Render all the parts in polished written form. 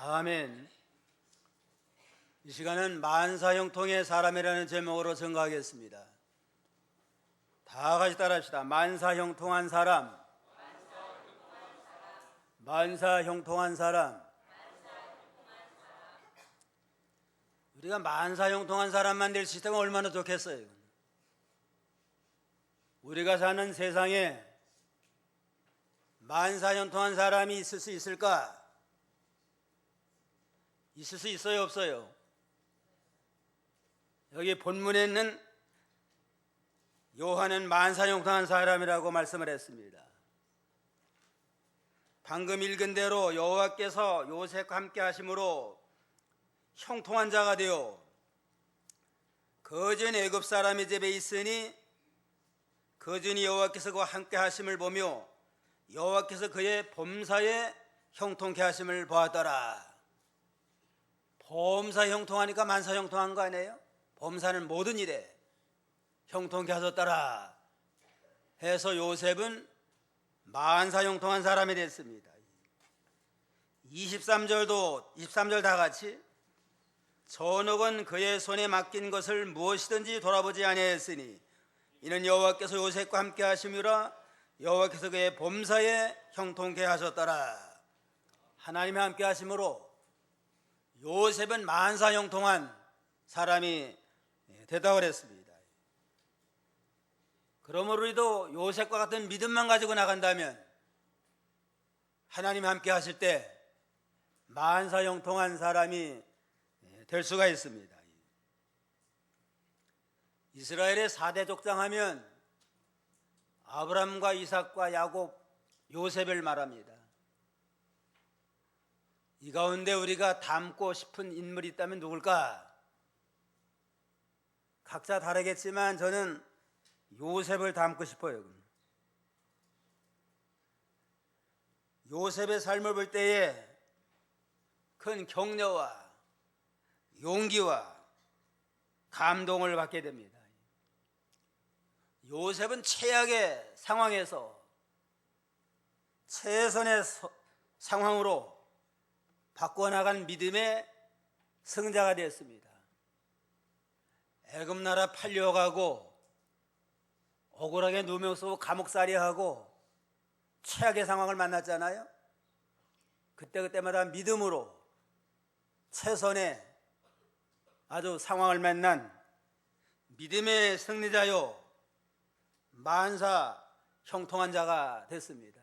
아멘. 이 시간은 만사형통의 사람이라는 제목으로 증거하겠습니다. 다 같이 따라합시다. 만사형통한 사람. 만사형통한 사람. 우리가 만사형통한 사람만 될 수 있다면 얼마나 좋겠어요. 우리가 사는 세상에 만사형통한 사람이 있을 수 있을까? 있을 수 있어요, 없어요? 여기 본문에 있는 요한은 만사형통한 사람이라고 말씀을 했습니다. 방금 읽은 대로 여호와께서 요셉과 함께 하심으로 형통한 자가 되어 거진 애굽 사람의 집에 있으니 거진이 여호와께서 그와 함께 하심을 보며 여호와께서 그의 범사에 형통케 하심을 보았더라. 범사 형통하니까 만사 형통한 거 아니에요? 범사는 모든 일에 형통케 하셨더라 해서 요셉은 만사 형통한 사람이 됐습니다. 23절 다 같이 전옥은 그의 손에 맡긴 것을 무엇이든지 돌아보지 아니하였으니 이는 여호와께서 요셉과 함께 하심이라 여호와께서 그의 범사에 형통케 하셨더라. 하나님이 함께 하심으로 요셉은 만사 형통한 사람이 되다고 했습니다. 그러므로 우리도 요셉과 같은 믿음만 가지고 나간다면 하나님 함께 하실 때 만사 형통한 사람이 될 수가 있습니다. 이스라엘의 4대 족장하면 아브라함과 이삭과 야곱, 요셉을 말합니다. 이 가운데 우리가 닮고 싶은 인물이 있다면 누굴까? 각자 다르겠지만 저는 요셉을 닮고 싶어요. 요셉의 삶을 볼 때에 큰 격려와 용기와 감동을 받게 됩니다. 요셉은 최악의 상황에서 최선의 상황으로 바꿔나간 믿음의 승자가 되었습니다. 애굽 나라 팔려가고 억울하게 누명 쓰고 감옥살이하고 최악의 상황을 만났잖아요. 그때마다 믿음으로 최선의 아주 상황을 만난 믿음의 승리자요 만사 형통한 자가 됐습니다.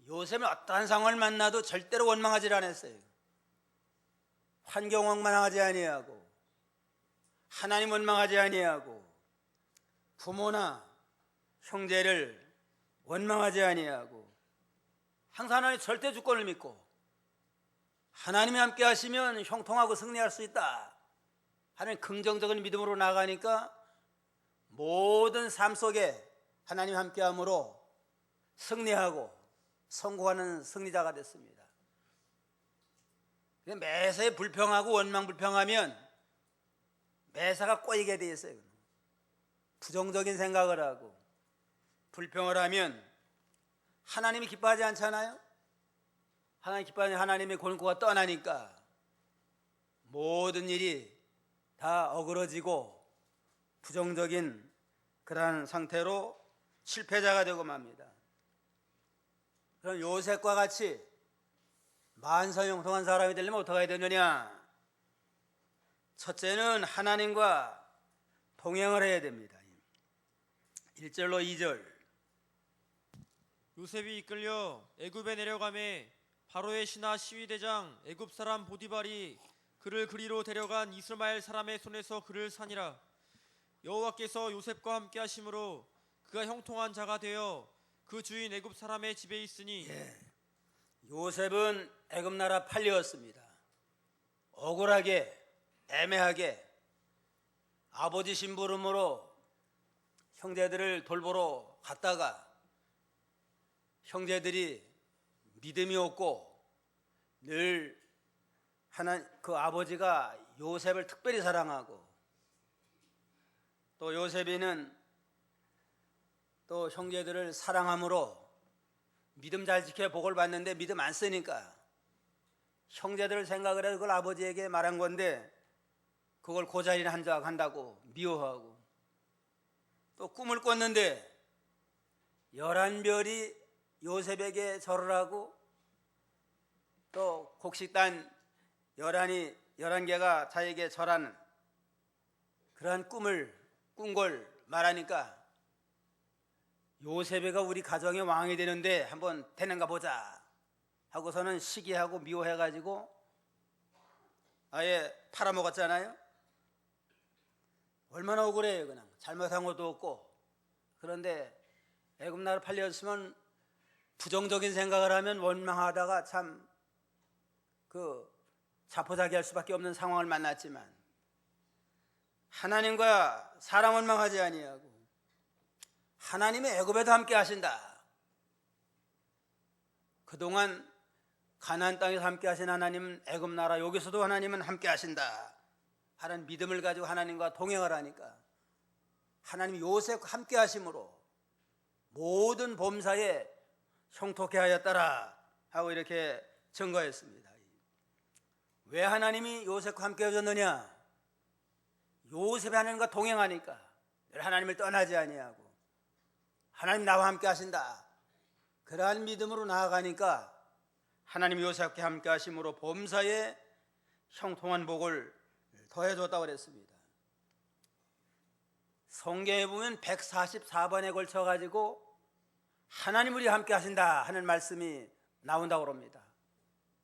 요셉은 어떠한 상황을 만나도 절대로 원망하지 않았어요. 환경 원망하지 아니하고 하나님 원망하지 아니하고 부모나 형제를 원망하지 아니하고 항상 하나님 절대 주권을 믿고 하나님이 함께 하시면 형통하고 승리할 수 있다 하는 긍정적인 믿음으로 나가니까 모든 삶 속에 하나님 함께함으로 승리하고 성공하는 승리자가 됐습니다. 매사에 불평하고 원망 불평하면 매사가 꼬이게 돼 있어요. 부정적인 생각을 하고 불평을 하면 하나님이 기뻐하지 않잖아요. 하나님 기뻐하니 하나님의 권고가 떠나니까 모든 일이 다 어그러지고 부정적인 그러한 상태로 실패자가 되고 맙니다. 그럼 요셉과 같이 만사 형통한 사람이 되려면 어떻게 해야 되느냐? 첫째는 하나님과 동행을 해야 됩니다. 1절로 2절 요셉이 이끌려 애굽에 내려가매 바로의 신하 시위대장 애굽 사람 보디발이 그를 그리로 데려간 이스마엘 사람의 손에서 그를 산이라. 여호와께서 요셉과 함께 하심으로 그가 형통한 자가 되어 그 주인 애굽 사람의 집에 있으니 요셉은 애굽 나라 팔려왔습니다. 억울하게 애매하게 아버지 심부름으로 형제들을 돌보러 갔다가 형제들이 믿음이 없고 늘 그 아버지가 요셉을 특별히 사랑하고 또 요셉이는 또 형제들을 사랑함으로 믿음 잘 지켜 복을 받는데 믿음 안 쓰니까 형제들을 생각을 해서 그걸 아버지에게 말한 건데 그걸 고자리에 한다고 미워하고, 또 꿈을 꿨는데 11별이 요셉에게 절을 하고 또 곡식단 11개가 자에게 절하는 그러한 꿈을 꾼 걸 말하니까 요셉이가 우리 가정의 왕이 되는데 한번 되는가 보자 하고서는 시기하고 미워해가지고 아예 팔아먹었잖아요. 얼마나 억울해요. 그냥 잘못한 것도 없고. 그런데 애굽 나라 팔렸으면 부정적인 생각을 하면 원망하다가 참 자포자기할 수밖에 없는 상황을 만났지만 하나님과 사람 원망하지 아니하고 하나님이 애굽에도 함께 하신다. 그동안 가나안 땅에서 함께 하신 하나님은 애굽 나라 여기서도 하나님은 함께 하신다 하는 믿음을 가지고 하나님과 동행을 하니까 하나님이 요셉과 함께 하심으로 모든 범사에 형통케 하였더라 하고 이렇게 증거했습니다. 왜 하나님이 요셉과 함께 해줬느냐? 요셉이 하나님과 동행하니까 늘 하나님을 떠나지 아니하고 하나님 나와 함께 하신다, 그러한 믿음으로 나아가니까 하나님이 요셉과 함께 하심으로 범사에 형통한 복을 더해줬다고 그랬습니다. 성경에 보면 144번에 걸쳐 가지고 하나님 우리 함께 하신다 하는 말씀이 나온다고 합니다.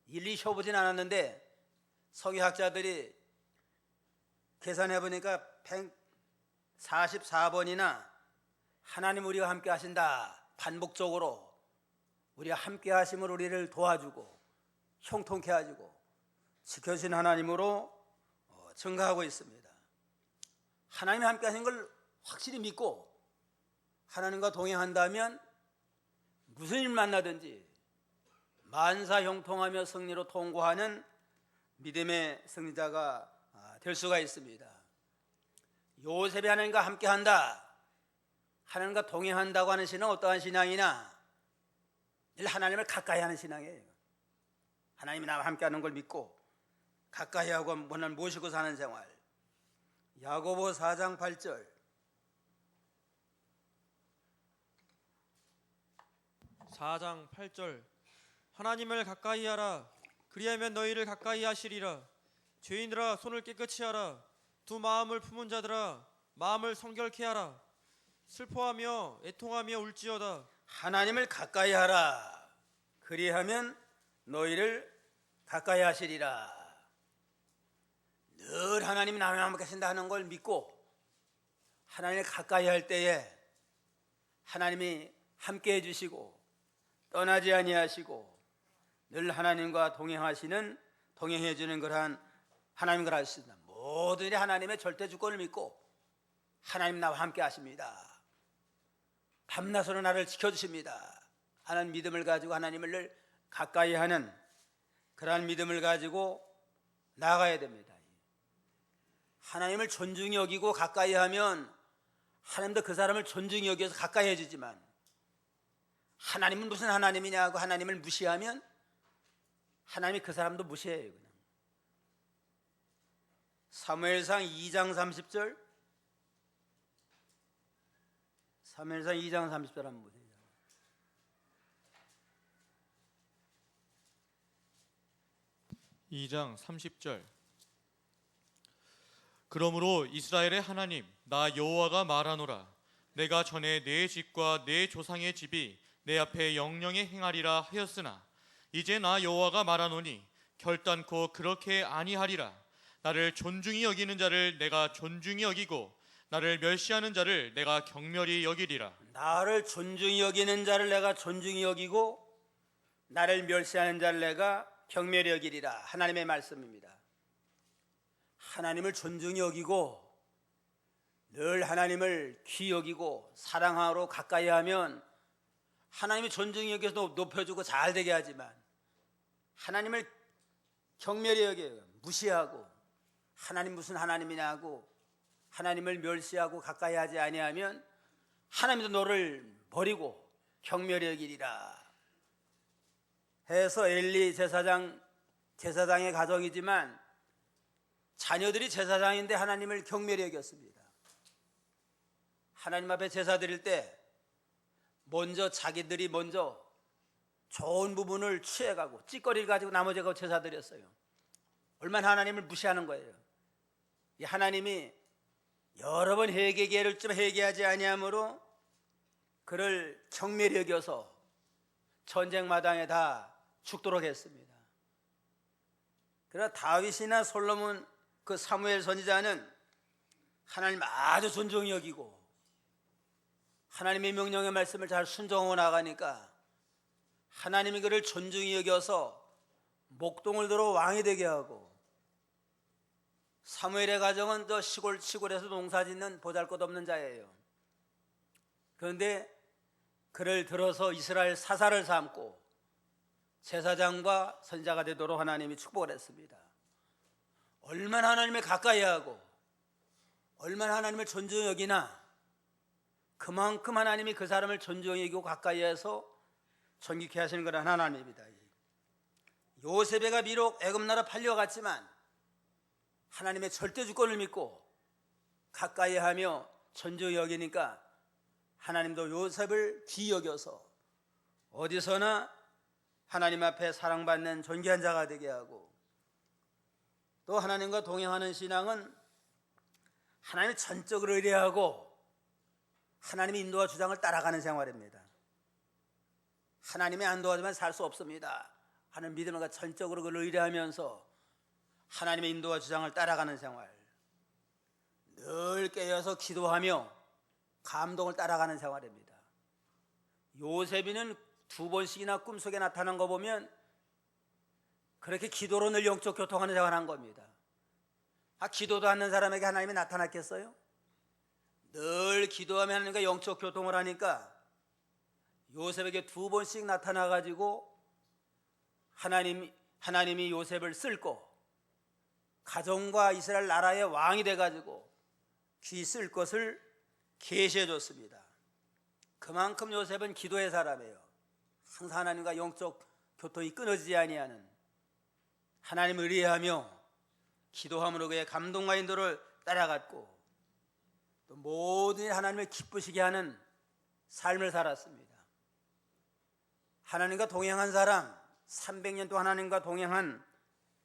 일일이 쉬어보진 않았는데 성경학자들이 계산해 보니까 144번이나 하나님 우리와 함께 하신다, 반복적으로 우리와 함께 하심으로 우리를 도와주고 형통케 해주고 지켜주신 하나님으로 증거하고 있습니다. 하나님이 함께 하신 걸 확실히 믿고 하나님과 동행한다면 무슨 일 만나든지 만사 형통하며 승리로 통과하는 믿음의 승리자가 될 수가 있습니다. 요셉이 하나님과 함께한다, 하나님과 동행한다고 하는 신앙은 어떠한 신앙이냐? 늘 하나님을 가까이 하는 신앙이에요. 하나님이 나와 함께하는 걸 믿고 가까이 하고 원을 모시고 사는 생활. 야고보 4장 8절. (4장 8절) 하나님을 가까이 하라. 그리하면 너희를 가까이 하시리라. 죄인들아 손을 깨끗이 하라. 두 마음을 품은 자들아 마음을 성결케 하라. 슬퍼하며 애통하며 울지어다. 하나님을 가까이 하라. 그리하면 너희를 가까이 하시리라. 늘 하나님이 나와 함께 하신다 하는 걸 믿고 하나님을 가까이 할 때에 하나님이 함께 해주시고 떠나지 아니하시고 늘 하나님과 동행해 주는 그러한 하나님 걸 아십니다. 모든 일에 하나님의 절대 주권을 믿고 하나님 나와 함께 하십니다. 밤낮으로 나를 지켜주십니다 하는 믿음을 가지고 하나님을 늘 가까이 하는 그러한 믿음을 가지고 나아가야 됩니다. 하나님을 존중히 여기고 가까이 하면 하나님도 그 사람을 존중히 여겨서 가까이 해주지만 하나님은 무슨 하나님이냐고 하나님을 무시하면 하나님이 그 사람도 무시해요. 그냥. 사무엘상 2장 30절. 사무엘상 2장 30절 한번 보세요. (2장 30절) 그러므로 이스라엘의 하나님 나 여호와가 말하노라. 내가 전에 내 집과 내 조상의 집이 내 앞에 영영히 행하리라 하였으나 이제 나 여호와가 말하노니 결단코 그렇게 아니하리라. 나를 존중히 여기는 자를 내가 존중히 여기고 나를 멸시하는 자를 내가 경멸히 여기리라. 나를 존중히 여기는 자를 내가 존중히 여기고 나를 멸시하는 자를 내가 경멸히 여기리라. 하나님의 말씀입니다. 하나님을 존중히 여기고 늘 하나님을 귀히 여기고 사랑하러 가까이 하면 하나님이 존중히 여기서 높여주고 잘 되게 하지만 하나님을 경멸히 여겨요. 무시하고 하나님 무슨 하나님이냐고 하나님을 멸시하고 가까이 하지 아니하면 하나님도 너를 버리고 경멸히 여기리라 해서 엘리 제사장 제사장의 가정이지만 자녀들이 제사장인데 하나님을 경멸히 여겼습니다. 하나님 앞에 제사 드릴 때 자기들이 먼저 좋은 부분을 취해가고 찌꺼리를 가지고 나머지가 제사 드렸어요. 얼마나 하나님을 무시하는 거예요. 이 하나님이 여러 번 회개기회를 좀 회개하지 아니하므로 그를 경멸히 여겨서 전쟁 마당에 다 죽도록 했습니다. 그러나 다윗이나 솔로몬 그 사무엘 선지자는 하나님 아주 존중히 여기고 하나님의 명령의 말씀을 잘 순종하고 나가니까 하나님이 그를 존중히 여겨서 목동을 들어 왕이 되게 하고, 사무엘의 가정은 저 시골에서 농사짓는 보잘것없는 자예요. 그런데 그를 들어서 이스라엘 사사를 삼고 제사장과 선지자가 되도록 하나님이 축복을 했습니다. 얼마나 하나님을 가까이 하고 얼마나 하나님을 존중히 여기나 그만큼 하나님이 그 사람을 존중히 여기고 가까이 해서 존귀케 하시는 거란 하나님입니다. 요셉이가 비록 애굽 나라 팔려갔지만 하나님의 절대 주권을 믿고 가까이 하며 존중히 여기니까 하나님도 요셉을 귀히 여겨서 어디서나 하나님 앞에 사랑받는 존귀한 자가 되게 하고, 또 하나님과 동행하는 신앙은 하나님을 전적으로 의뢰하고 하나님의 인도와 주장을 따라가는 생활입니다. 하나님이 안 도와주면 살 수 없습니다 하는 믿음과 전적으로 그를 의뢰하면서 하나님의 인도와 주장을 따라가는 생활, 늘 깨어서 기도하며 감동을 따라가는 생활입니다. 요셉이는 2번씩이나 꿈속에 나타난 거 보면 그렇게 기도로 늘 영적 교통하는 생활을 한 겁니다. 기도도 않는 사람에게 하나님이 나타났겠어요? 늘 기도하며 하나님과 영적 교통을 하니까 요셉에게 2번씩 나타나가지고 하나님이 요셉을 쓸고 가정과 이스라엘 나라의 왕이 돼가지고 귀 쓸 것을 계시해 줬습니다. 그만큼 요셉은 기도의 사람이에요. 항상 하나님과 영적 교통이 끊어지지 아니하는, 하나님을 의뢰하며 기도함으로 그의 감동과 인도를 따라갔고 또 모든 일 하나님을 기쁘시게 하는 삶을 살았습니다. 하나님과 동행한 사람, 300년 동안 하나님과 동행한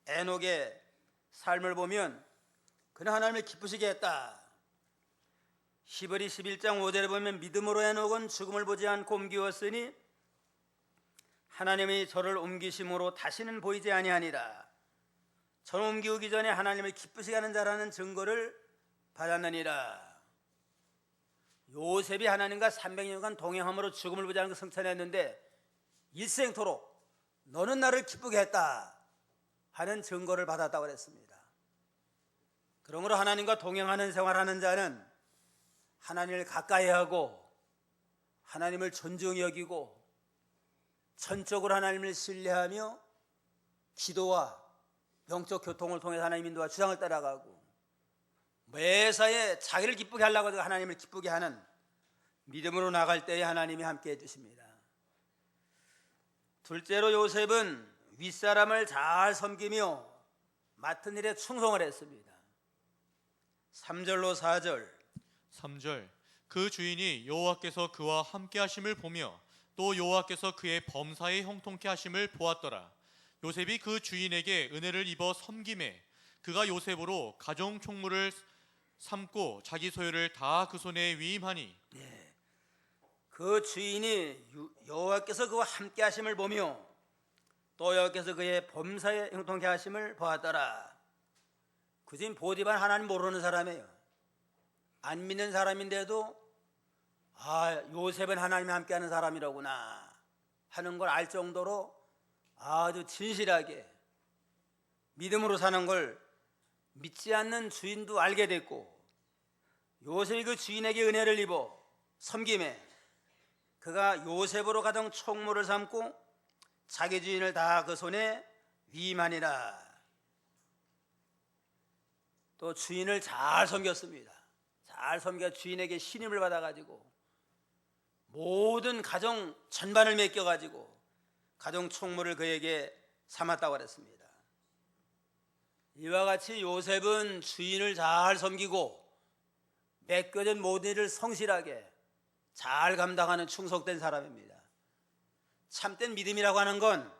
에녹의 삶을 보면 그는 하나님을 기쁘시게 했다. 히브리 11장 5절에 보면 믿음으로 에녹은 죽음을 보지 않고 옮기었으니 하나님이 저를 옮기심으로 다시는 보이지 아니하니라. 저를 옮기기 전에 하나님을 기쁘시게 하는 자라는 증거를 받았느니라. 요셉이 하나님과 300년간 동행함으로 죽음을 보지 않고 승천했는데 일생토록 너는 나를 기쁘게 했다 하는 증거를 받았다고 했습니다. 그러므로 하나님과 동행하는 생활하는 자는 하나님을 가까이 하고 하나님을 존중히 여기고 전적으로 하나님을 신뢰하며 기도와 영적 교통을 통해서 하나님 인도와 주장을 따라가고 매사에 자기를 기쁘게 하려고 해도 하나님을 기쁘게 하는 믿음으로 나갈 때에 하나님이 함께해 주십니다. 둘째로 요셉은 윗사람을 잘 섬기며 맡은 일에 충성을 했습니다. 3절로 4절. 3절. 그 주인이 여호와께서 그와 함께 하심을 보며 또 여호와께서 그의 범사에 형통케 하심을 보았더라. 요셉이 그 주인에게 은혜를 입어 섬김에 그가 요셉으로 가정 총무를 삼고 자기 소유를 다 그 손에 위임하니. 그 주인이 여호와께서 그와 함께 하심을 보며 또 여호와께서 그의 범사에 형통케 하심을 보았더라. 그 주인 보디발 하나님 모르는 사람이에요. 안 믿는 사람인데도 요셉은 하나님이 함께하는 사람이라구나 하는 걸 알 정도로 아주 진실하게 믿음으로 사는 걸 믿지 않는 주인도 알게 됐고, 요셉이 그 주인에게 은혜를 입어 섬김에 그가 요셉으로 가던 총무를 삼고 자기 주인을 다 그 손에 위임하니라. 또 주인을 잘 섬겼습니다. 잘 섬겨 주인에게 신임을 받아가지고 모든 가정 전반을 맡겨가지고 가정 총무를 그에게 삼았다고 그랬습니다. 이와 같이 요셉은 주인을 잘 섬기고 맡겨진 모든 일을 성실하게 잘 감당하는 충성된 사람입니다. 참된 믿음이라고 하는 건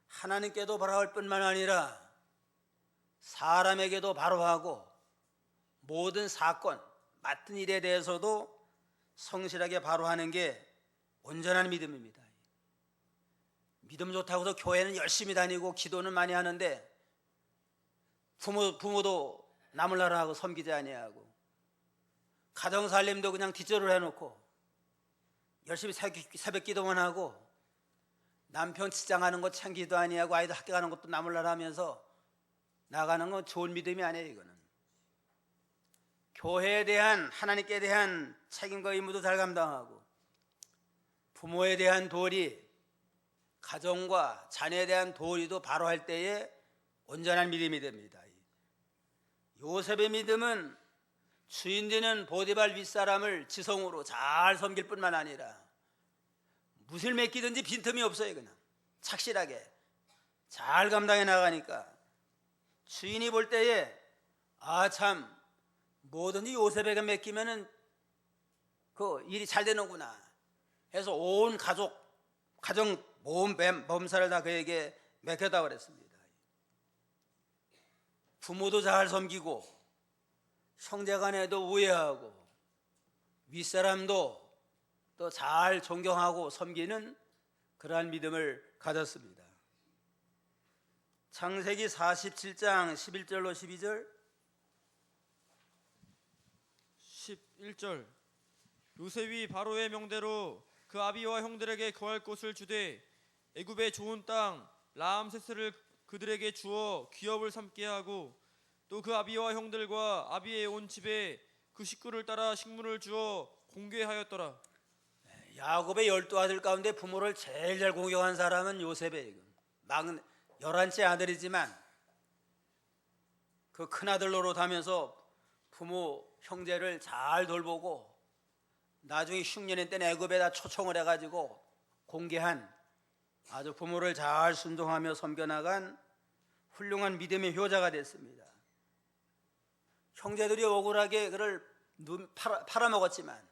하나님께도 바라올 뿐만 아니라 사람에게도 바로하고 모든 사건, 맡은 일에 대해서도 성실하게 바로하는 게 온전한 믿음입니다. 믿음 좋다고 해서 교회는 열심히 다니고 기도는 많이 하는데 부모도 남을 나라하고 섬기지 아니하고 가정 살림도 그냥 뒷전으로 해놓고 열심히 새벽 기도만 하고 남편 직장하는 거 챙기도 아니하고 아이들 학교 가는 것도 남을 나라 하면서 나가는 건 좋은 믿음이 아니에요. 이거는 교회에 대한 하나님께 대한 책임과 의무도 잘 감당하고 부모에 대한 도리, 가정과 자녀에 대한 도리도 바로 할 때에 온전한 믿음이 됩니다. 요셉의 믿음은 주인 되는 보디발 윗사람을 지성으로 잘 섬길 뿐만 아니라 무엇을 맡기든지 빈틈이 없어요. 그냥 착실하게 잘 감당해 나가니까 주인이 볼 때에 참 뭐든지 요셉에게 맡기면은 그 일이 잘 되는구나 해서 온 가정 모든 범사를 다 그에게 맡겼다 그랬습니다. 부모도 잘 섬기고 형제간에도 우애하고 윗사람도 또 잘 존경하고 섬기는 그러한 믿음을 가졌습니다. 창세기 47장 11절로 12절 11절 요셉이 바로의 명대로 그 아비와 형들에게 거할 곳을 주되 애굽의 좋은 땅 라암세스를 그들에게 주어 기업을 삼게 하고 또 그 아비와 형들과 아비의 온 집에 그 식구를 따라 식물을 주어 공개하였더라. 야곱의 12아들 가운데 부모를 제일 잘 공경한 사람은 요셉이에요. 11째 아들이지만 그 큰아들 노릇하면서 부모 형제를 잘 돌보고 나중에 흉년의 때는 애굽에다 초청을 해가지고 공개한 아주 부모를 잘 순종하며 섬겨나간 훌륭한 믿음의 효자가 됐습니다. 형제들이 억울하게 그를 팔아먹었지만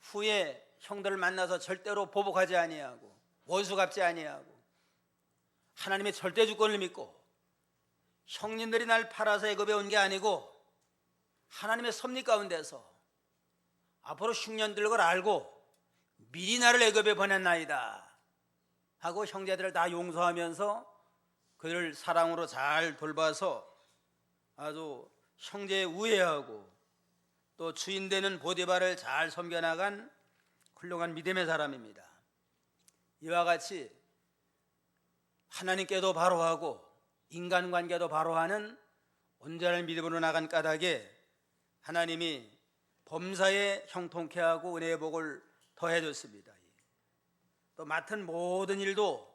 후에 형들을 만나서 절대로 보복하지 아니하고 원수 갚지 아니하고 하나님의 절대 주권을 믿고 형님들이 날 팔아서 애굽에 온 게 아니고 하나님의 섭리 가운데서 앞으로 흉년들 걸 알고 미리 나를 애굽에 보냈나이다 하고 형제들을 다 용서하면서 그를 사랑으로 잘 돌봐서 아주 형제에 우애하고 또 주인 되는 보디발을 잘 섬겨나간 훌륭한 믿음의 사람입니다. 이와 같이 하나님께도 바로하고 인간관계도 바로하는 온전한 믿음으로 나간 까닭에 하나님이 범사에 형통케 하고 은혜의 복을 더해 줬습니다. 또 맡은 모든 일도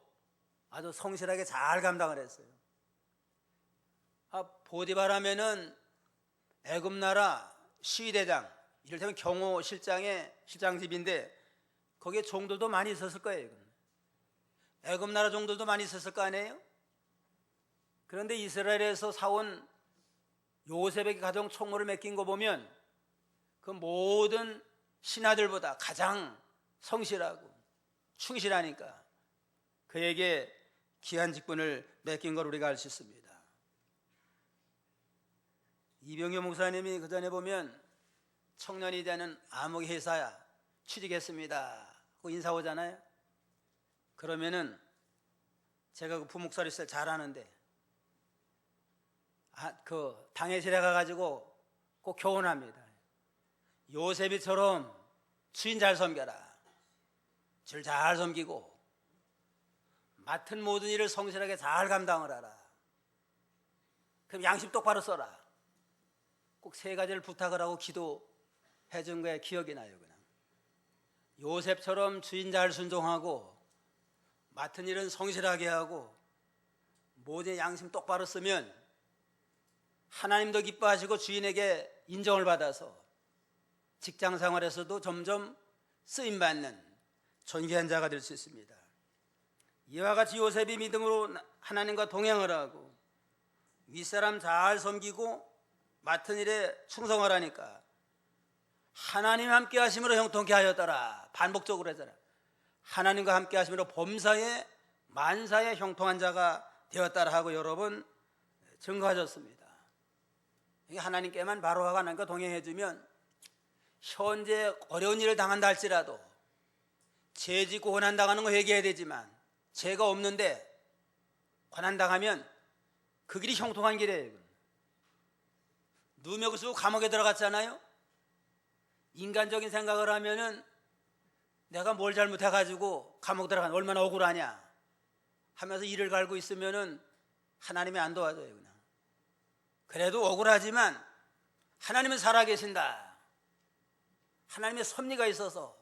아주 성실하게 잘 감당을 했어요. 보디발 하면은 애굽 나라 시위대장, 이를테면 경호 실장의 실장집인데 거기에 종들도 많이 있었을 거예요. 애굽 나라 종들도 많이 있었을 거 아니에요? 그런데 이스라엘에서 사온 요셉에게 가정 총무를 맡긴 거 보면 그 모든 신하들보다 가장 성실하고 충실하니까 그에게 귀한 직분을 맡긴 걸 우리가 알 수 있습니다. 이병효 목사님이 그 전에 보면 청년이 되는 암흑 회사야 취직했습니다 하고 인사 오잖아요. 그러면은 제가 그 부목사를 잘 아는데 그 당회실에 가가지고 꼭 교훈합니다. 요셉이처럼 주인 잘 섬겨라. 줄 잘 섬기고 맡은 모든 일을 성실하게 잘 감당을 하라. 그럼 양심 똑바로 써라. 꼭 세 가지를 부탁을 하고 기도해 준 거에 기억이 나요. 그냥 요셉처럼 주인 잘 순종하고 맡은 일은 성실하게 하고 모든 양심 똑바로 쓰면 하나님도 기뻐하시고 주인에게 인정을 받아서 직장 생활에서도 점점 쓰임받는 존귀한 자가 될 수 있습니다. 이와 같이 요셉이 믿음으로 하나님과 동행을 하고 윗사람 잘 섬기고 맡은 일에 충성하라니까 하나님 함께 하심으로 형통케 하였더라. 반복적으로 했잖아. 하나님과 함께 하심으로 범사에 만사에 형통한 자가 되었다라 하고 여러 번 증거하셨습니다. 이게 하나님께만 바로 하나님과 동행해주면 현재 어려운 일을 당한다 할지라도 죄 짓고 고난당하는 거 회개해야 되지만 죄가 없는데 고난당하면 그 길이 형통한 길이에요. 누명을 쓰고 감옥에 들어갔잖아요. 인간적인 생각을 하면은 내가 뭘 잘못해가지고 감옥 들어간 얼마나 억울하냐 하면서 이를 갈고 있으면은 하나님이 안 도와줘요. 그냥. 그래도 억울하지만 하나님은 살아계신다. 하나님의 섭리가 있어서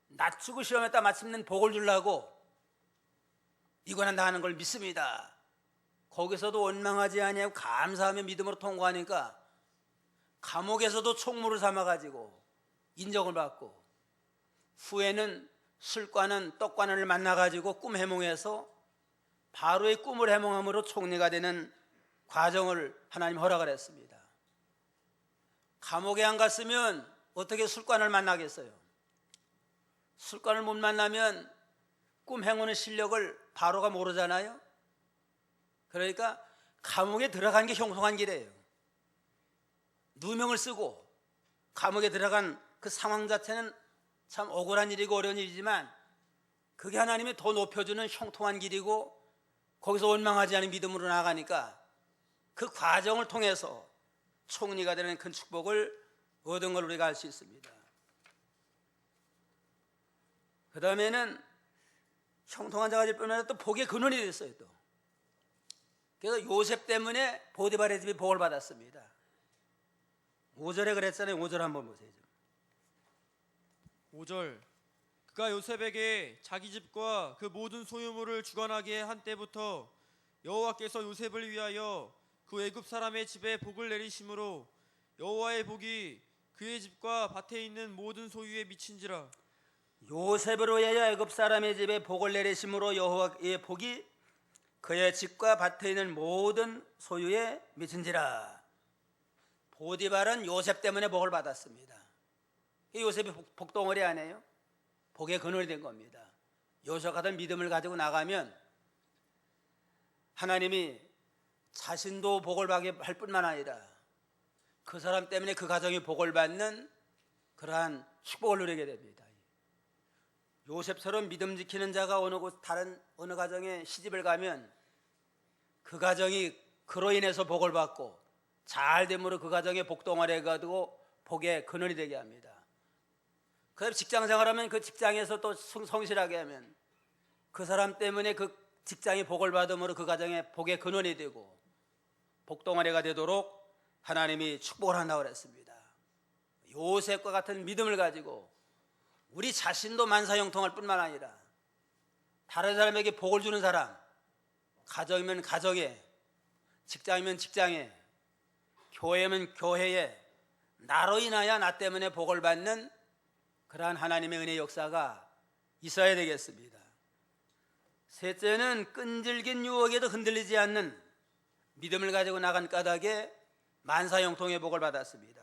낮추고 시험했다 마침내 복을 주려고 이고난당하는 걸 믿습니다. 거기서도 원망하지 아니하고 감사하며 믿음으로 통과하니까 감옥에서도 총무를 삼아가지고 인정을 받고 후에는 술과는 떡과는을 만나가지고 꿈 해몽해서 바로의 꿈을 해몽함으로 총리가 되는 과정을 하나님 허락을 했습니다. 감옥에 안 갔으면 어떻게 술관을 만나겠어요? 술관을 못 만나면 꿈 행하는 실력을 바로가 모르잖아요. 그러니까 감옥에 들어간 게 형통한 길이에요. 누명을 쓰고 감옥에 들어간 그 상황 자체는 참 억울한 일이고 어려운 일이지만 그게 하나님이 더 높여주는 형통한 길이고 거기서 원망하지 않은 믿음으로 나아가니까 그 과정을 통해서 총리가 되는 큰 축복을 얻은 걸 우리가 알 수 있습니다. 그 다음에는 형통한 자가 될 뿐만 아니라 또 복의 근원이 됐어요. 또. 그래서 요셉 때문에 보디발의 집이 복을 받았습니다. 5절에 그랬잖아요. 5절 한번 보세요. 5절 그가 요셉에게 자기 집과 그 모든 소유물을 주관하게 한 때부터 여호와께서 요셉을 위하여 그 애굽 사람의 집에 복을 내리심으로 여호와의 복이 그의 집과 밭에 있는 모든 소유에 미친지라. 요셉으로 인하여 애굽 사람의 집에 복을 내리심으로 여호와의 복이 그의 집과 밭에 있는 모든 소유에 미친지라. 보디발은 요셉 때문에 복을 받았습니다. 요셉이 복덩어리 아니에요? 복의 근원이 된 겁니다. 요셉 같은 믿음을 가지고 나가면 하나님이 자신도 복을 받게 할 뿐만 아니라 그 사람 때문에 그 가정이 복을 받는 그러한 축복을 누리게 됩니다. 요셉처럼 믿음 지키는 자가 다른 어느 가정에 시집을 가면 그 가정이 그로 인해서 복을 받고 잘됨으로 그 가정의 복덩어리가 가지고 복의 근원이 되게 합니다. 그다음에 직장 생활하면 그 직장에서 또 성실하게 하면 그 사람 때문에 그 직장이 복을 받음으로 그 가정의 복의 근원이 되고 복덩어리가 되도록 하나님이 축복을 한다고 그랬습니다. 요셉과 같은 믿음을 가지고 우리 자신도 만사형통할 뿐만 아니라 다른 사람에게 복을 주는 사람, 가정이면 가정에, 직장이면 직장에, 교회면 교회에 나로 인하여 나 때문에 복을 받는 그러한 하나님의 은혜의 역사가 있어야 되겠습니다. 셋째는 끈질긴 유혹에도 흔들리지 않는 믿음을 가지고 나간 까닭에 만사형통의 복을 받았습니다.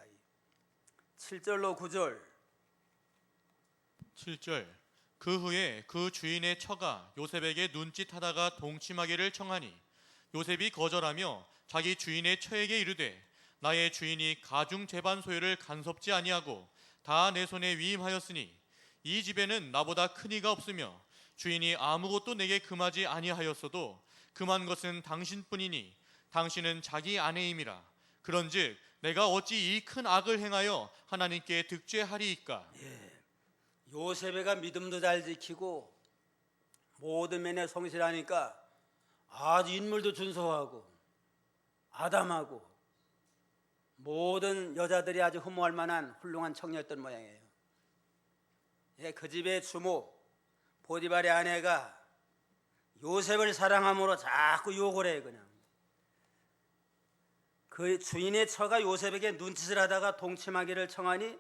7절로 9절 7절 그 후에 그 주인의 처가 요셉에게 눈짓하다가 동침하기를 청하니 요셉이 거절하며 자기 주인의 처에게 이르되 나의 주인이 가중 재반 소유를 간섭지 아니하고 다 내 손에 위임하였으니 이 집에는 나보다 큰 이가 없으며 주인이 아무것도 내게 금하지 아니하였어도 금한 것은 당신뿐이니 당신은 자기 아내임이라. 그런즉 내가 어찌 이 큰 악을 행하여 하나님께 득죄하리이까. 요셉이가 믿음도 잘 지키고 모든 면에 성실하니까 아주 인물도 준수하고 아담하고 모든 여자들이 아주 흠모할 만한 훌륭한 청년이었던 모양이에요. 그 집의 주모 보디발의 아내가 요셉을 사랑함으로 자꾸 욕을 해요. 그냥 그 주인의 처가 요셉에게 눈짓을 하다가 동침하기를 청하니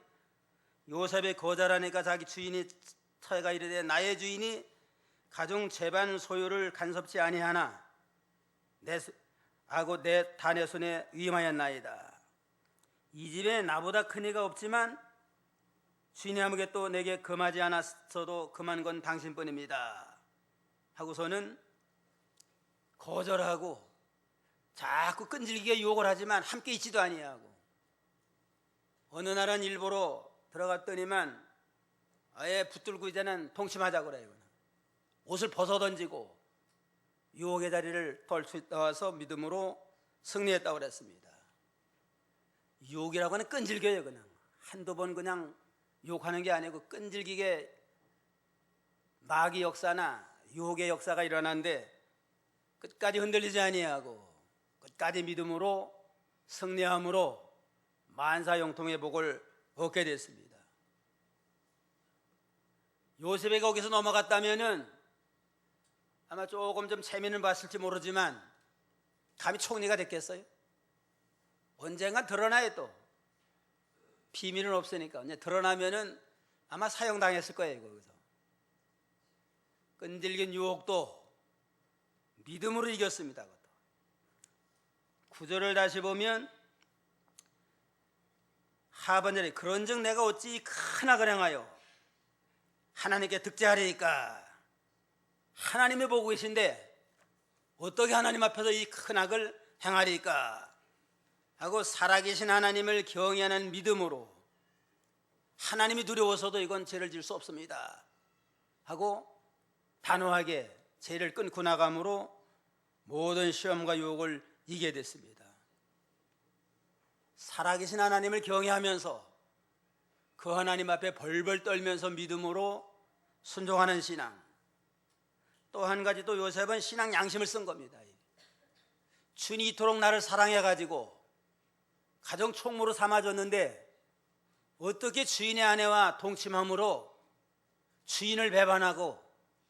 요셉이 거절하니까 자기 주인이 처가 이르되 나의 주인이 가중 재반 소유를 간섭지 아니하나 하고 내 단의 손에 위임하였나이다. 이 집에 나보다 큰 이가 없지만 주인이 아무게 또 내게 금하지 않았어도 금한 건 당신뿐입니다. 하고서는 거절하고 자꾸 끈질기게 유혹을 하지만 함께 있지도 아니하고, 어느 날은 일부러 들어갔더니만 아예 붙들고 이제는 동침하자고 그래요. 옷을 벗어던지고 유혹의 자리를 떨쳐나와서 믿음으로 승리했다고 그랬습니다. 유혹이라고 하는 끈질겨요. 그냥 한두 번 그냥 유혹하는 게 아니고 끈질기게 마귀 역사나 유혹의 역사가 일어나는데 끝까지 흔들리지 아니하고 끝까지 믿음으로 승리함으로 만사형통의 복을 얻게 됐습니다. 요셉이 거기서 넘어갔다면은 아마 조금 좀 재미는 봤을지 모르지만 감히 총리가 됐겠어요? 언젠간 드러나요. 또 비밀은 없으니까 이제 드러나면은 아마 사형당했을 거예요. 거기서 끈질긴 유혹도 믿음으로 이겼습니다. 9절을 다시 보면 하반절에 그런즉 내가 어찌 이 큰 악을 행하여 하나님께 득죄하리이까. 하나님이 보고 계신데 어떻게 하나님 앞에서 이 큰 악을 행하리이까 하고 살아계신 하나님을 경외하는 믿음으로, 하나님이 두려워서도 이건 죄를 지을 수 없습니다 하고 단호하게 죄를 끊고 나감으로 모든 시험과 유혹을 이기게 됐습니다. 살아계신 하나님을 경외하면서 그 하나님 앞에 벌벌 떨면서 믿음으로 순종하는 신앙. 또 한 가지, 또 요셉은 신앙 양심을 쓴 겁니다. 주인이 이토록 나를 사랑해가지고 가정 총무로 삼아줬는데 어떻게 주인의 아내와 동침함으로 주인을 배반하고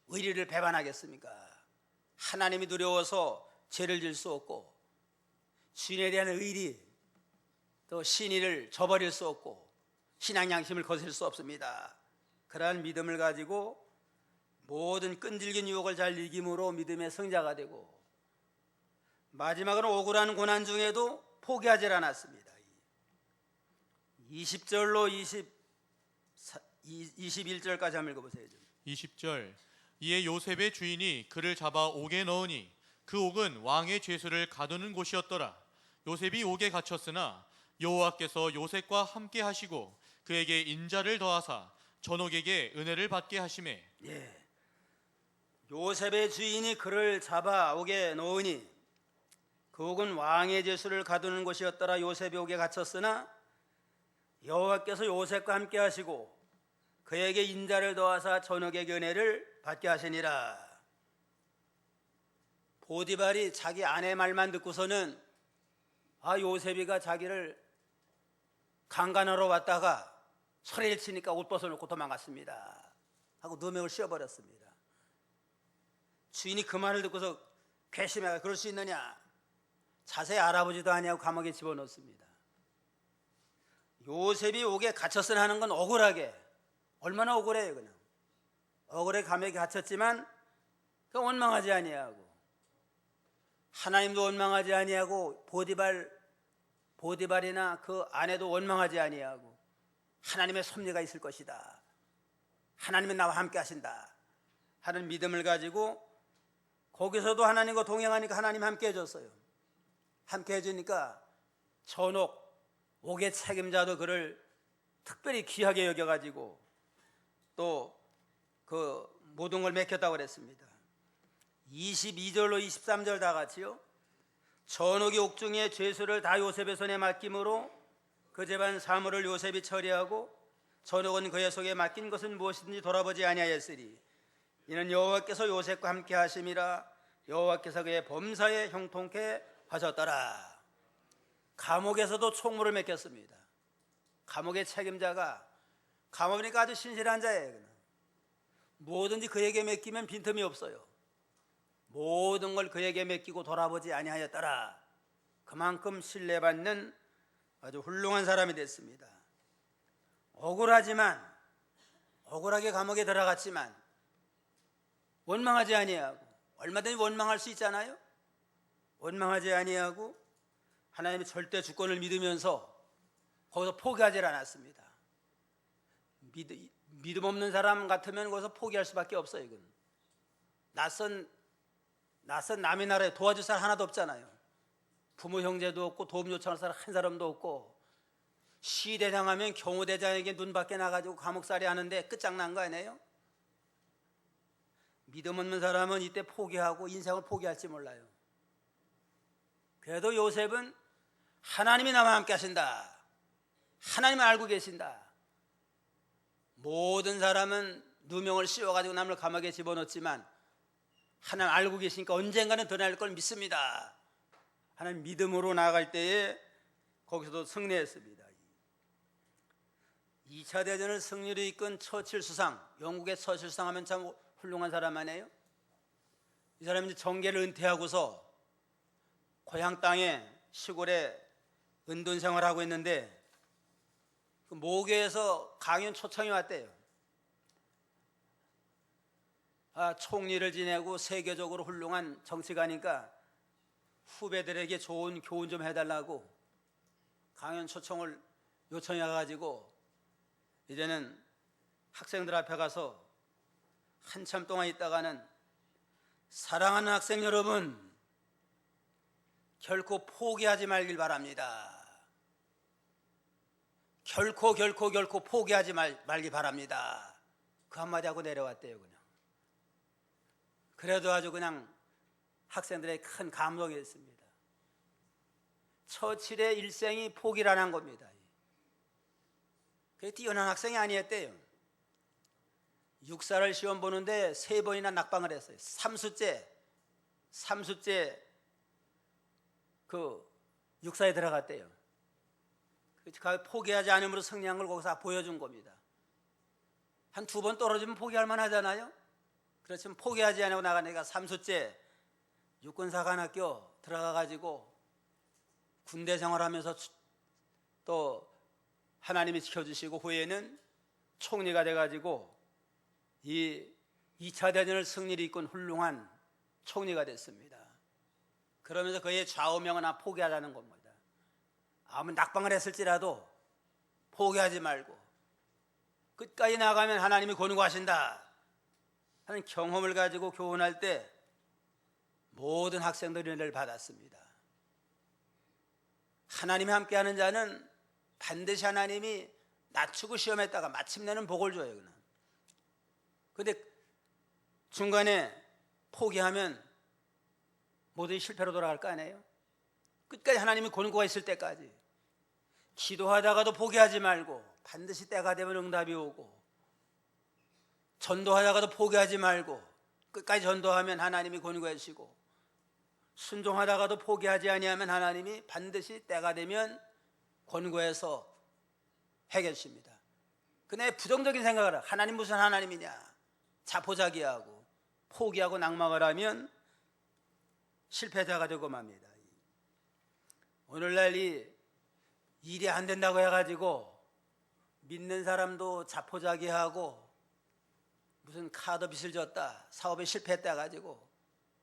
의리를 배반하겠습니까? 하나님이 두려워서 죄를 질 수 없고 주인에 대한 의리 또 신의를 저버릴 수 없고 신앙 양심을 거슬 수 없습니다. 그러한 믿음을 가지고 모든 끈질긴 유혹을 잘 이김으로 믿음의 승자가 되고, 마지막으로 억울한 고난 중에도 포기하지 않았습니다. 20절로 21절까지 한번 읽어보세요. 20절. 이에 요셉의 주인이 그를 잡아 옥에 넣으니 그 옥은 왕의 죄수를 가두는 곳이었더라. 요셉이 옥에 갇혔으나 여호와께서 요셉과 함께 하시고 그에게 인자를 더하사 전옥에게 은혜를 받게 하시매. 예. 요셉의 주인이 그를 잡아 옥에 넣으니 그 옥은 왕의 죄수를 가두는 곳이었더라. 요셉이 옥에 갇혔으나 여호와께서 요셉과 함께 하시고 그에게 인자를 더하사 전옥에게 은혜를 받게 하시니라. 보디발이 자기 아내 말만 듣고서는 요셉이가 자기를 강간하러 왔다가 소리를 치니까 옷 벗어놓고 도망갔습니다 하고 누명을 씌워버렸습니다. 주인이 그 말을 듣고서 괘씸해가 그럴 수 있느냐, 자세히 알아보지도 아니하고 감옥에 집어넣습니다. 요셉이 옥에 갇혔으나 하는 건 억울하게, 얼마나 억울해요. 그냥 억울해 감옥에 갇혔지만 그 원망하지 아니하고, 하나님도 원망하지 아니하고, 보디발이나 그 아내도 원망하지 아니하고, 하나님의 섭리가 있을 것이다, 하나님은 나와 함께 하신다 하는 믿음을 가지고 거기서도 하나님과 동행하니까 하나님 함께 해줬어요. 함께 해주니까 전옥 옥의 책임자도 그를 특별히 귀하게 여겨가지고 또 그 모든 걸 맡겼다고 그랬습니다. 22절로 23절 다 같이요. 전옥의 옥중에 죄수를 다 요셉의 손에 맡김으로 그 집안 사물을 요셉이 처리하고 전옥은 그의 속에 맡긴 것은 무엇인지 돌아보지 아니하였으리. 이는 여호와께서 요셉과 함께 하심이라. 여호와께서 그의 범사에 형통케 하셨더라. 감옥에서도 총무를 맡겼습니다. 감옥의 책임자가, 감옥이니까 아주 신실한 자예요. 뭐든지 그에게 맡기면 빈틈이 없어요. 모든 걸 그에게 맡기고 돌아보지 아니하였더라. 그만큼 신뢰받는 아주 훌륭한 사람이 됐습니다. 억울하게 감옥에 들어갔지만 원망하지 아니하고, 얼마든지 원망할 수 있잖아요. 원망하지 아니하고 하나님의 절대 주권을 믿으면서 거기서 포기하지 않았습니다. 믿음 없는 사람 같으면 거기서 포기할 수밖에 없어요. 이건 낯선 남의 나라에 도와줄 사람 하나도 없잖아요. 부모 형제도 없고 도움 요청할 사람 한 사람도 없고, 시대장하면 경호대장에게 눈 밖에 나가지고 감옥살이 하는데 끝장난 거 아니에요? 믿음 없는 사람은 이때 포기하고 인생을 포기할지 몰라요. 그래도 요셉은 하나님이 나와 함께 하신다, 하나님을 알고 계신다. 모든 사람은 누명을 씌워가지고 남을 감옥에 집어넣지만 하나님 알고 계시니까 언젠가는 드러날 걸 믿습니다. 하나님 믿음으로 나아갈 때에 거기서도 승리했습니다. 2차 대전을 승리로 이끈 처칠 수상, 영국의 처칠 수상 하면 참 훌륭한 사람 아니에요? 이 사람이 이제 정계를 은퇴하고서 고향 땅에 시골에 은둔 생활하고 있는데 그 모교에서 강연 초청이 왔대요. 총리를 지내고 세계적으로 훌륭한 정치가니까 후배들에게 좋은 교훈 좀 해달라고 강연 초청을 요청해 가지고 이제는 학생들 앞에 가서 한참 동안 있다가는, 사랑하는 학생 여러분, 결코 포기하지 말길 바랍니다. 결코 포기하지 말기 바랍니다. 그 한마디 하고 내려왔대요. 그냥. 그래도 아주 그냥 학생들의 큰 감동이었습니다. 처칠의 일생이 포기를 안 한 겁니다. 그게 뛰어난 학생이 아니었대요. 육사를 시험 보는데 3번이나 낙방을 했어요. 3수째 그 육사에 들어갔대요. 포기하지 않음으로 승리한 걸 거기서 보여준 겁니다. 한 2번 떨어지면 포기할 만하잖아요. 그렇지만 포기하지 않고 나가니까 3수째 육군사관학교 들어가가지고 군대 생활하면서 또 하나님이 지켜주시고 후에는 총리가 돼가지고 이 2차 대전을 승리를 이끈 훌륭한 총리가 됐습니다. 그러면서 그의 좌우명은 포기하자는 겁니다. 아무 낙방을 했을지라도 포기하지 말고 끝까지 나가면 하나님이 권고하신다 하는 경험을 가지고 교훈할 때 모든 학생들이 은혜를 받았습니다. 하나님이 함께하는 자는 반드시 하나님이 낮추고 시험했다가 마침내는 복을 줘요. 그런데 중간에 포기하면 모든 실패로 돌아갈 거 아니에요? 끝까지 하나님이 권고가 있을 때까지 기도하다가도 포기하지 말고 반드시 때가 되면 응답이 오고, 전도하다가도 포기하지 말고 끝까지 전도하면 하나님이 권고해 주시고, 순종하다가도 포기하지 아니하면 하나님이 반드시 때가 되면 권고해서 해결 주십니다. 근데 부정적인 생각을 하라. 하나님 무슨 하나님이냐, 자포자기하고 포기하고 낙망을 하면 실패자가 되고 맙니다. 오늘날 일이 안 된다고 해가지고 믿는 사람도 자포자기하고 무슨 카드 빚을 졌다, 사업에 실패했다 가지고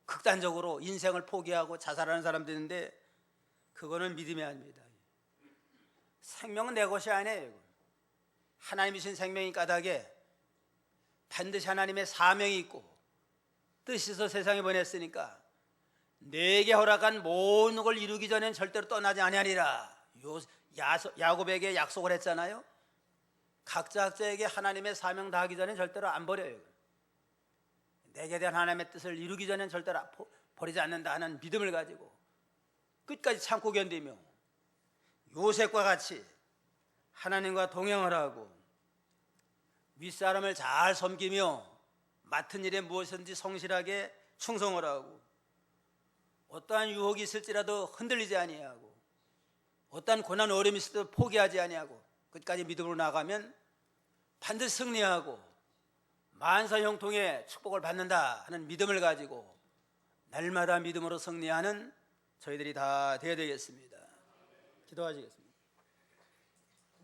극단적으로 인생을 포기하고 자살하는 사람도 있는데 그거는 믿음이 아닙니다. 생명은 내 것이 아니에요. 하나님이신 생명이 까닭에 반드시 하나님의 사명이 있고 뜻이 있어 세상에 보냈으니까 내게 허락한 모든 걸 이루기 전엔 절대로 떠나지 아니하리라. 야곱에게 약속을 했잖아요. 각자에게 하나님의 사명 다하기 전엔 절대로 안 버려요. 내게 대한 하나님의 뜻을 이루기 전엔 절대로 버리지 않는다 하는 믿음을 가지고 끝까지 참고 견디며 요셉과 같이 하나님과 동행을 하고 윗사람을 잘 섬기며 맡은 일에 무엇이든지 성실하게 충성을 하고, 어떠한 유혹이 있을지라도 흔들리지 아니하고, 어떠한 고난 어려움이 있을 때도 포기하지 아니하고 끝까지 믿음으로 나가면 반드시 승리하고 만사 형통의 축복을 받는다 하는 믿음을 가지고 날마다 믿음으로 승리하는 저희들이 다 되어야 되겠습니다. 기도하시겠습니다.